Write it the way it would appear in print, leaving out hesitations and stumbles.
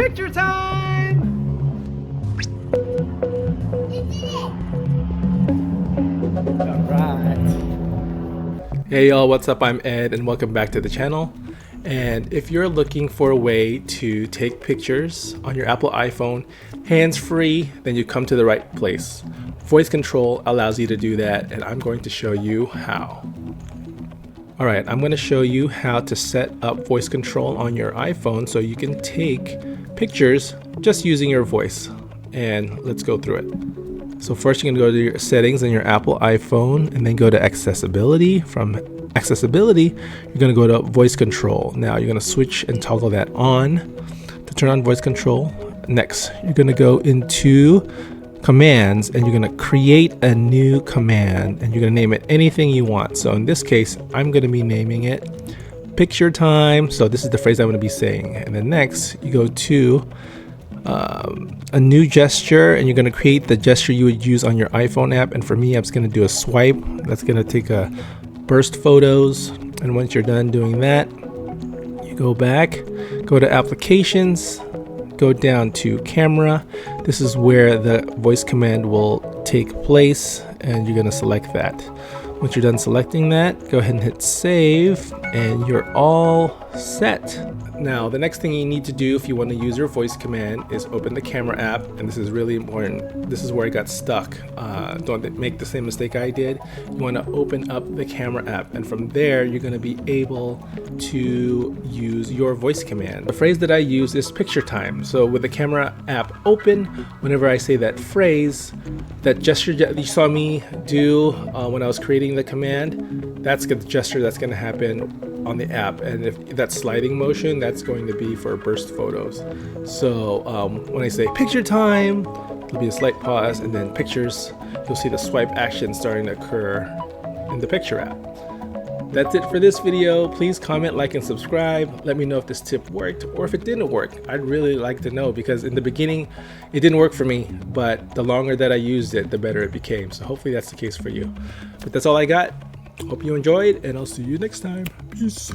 Picture time! Alright. Hey y'all, what's up? I'm Ed and welcome back to the channel. And if you're looking for a way to take pictures on your Apple iPhone hands-free, then you come to the right place. Voice control allows you to do that, and I'm going to show you how. Alright, I'm going to show you how to set up voice control on your iPhone so you can take pictures just using your voice. And let's go through it. So first you're going to go to your settings in your Apple iPhone and then go to accessibility. From accessibility, you're going to go to voice control. Now you're going to switch and toggle that on to turn on voice control. Next, you're going to go into commands and you're going to create a new command and you're going to name it anything you want. So in this case, I'm going to be naming it picture time. So this is the phrase I'm going to be saying. And then next, you go to a new gesture and you're going to create the gesture you would use on your iPhone app. And for me, I'm just going to do a swipe. That's going to take a burst photos. And once you're done doing that, you go back, go to applications, go down to camera. This is where the voice command will take place and you're going to select that. Once you're done selecting that, go ahead and hit save and you're all set. Now, the next thing you need to do if you want to use your voice command is open the camera app, and this is really important. This is where I got stuck. Don't make the same mistake I did. You want to open up the camera app, and from there you're going to be able to use your voice command. The phrase that I use is picture time. So with the camera app open, whenever I say that phrase, that gesture that you saw me do when I was creating the command, that's the gesture that's going to happen on the app. And if that sliding motion, that's going to be for burst photos. So when I say picture time, there'll be a slight pause and then pictures. You'll see the swipe action starting to occur in the picture app. That's it for this video. Please comment, like, and subscribe. Let me know if this tip worked or if it didn't work. I'd really like to know because in the beginning it didn't work for me, but the longer that I used it, the better it became. So hopefully that's the case for you. But that's all I got. Hope you enjoyed, and I'll see you next time. Peace.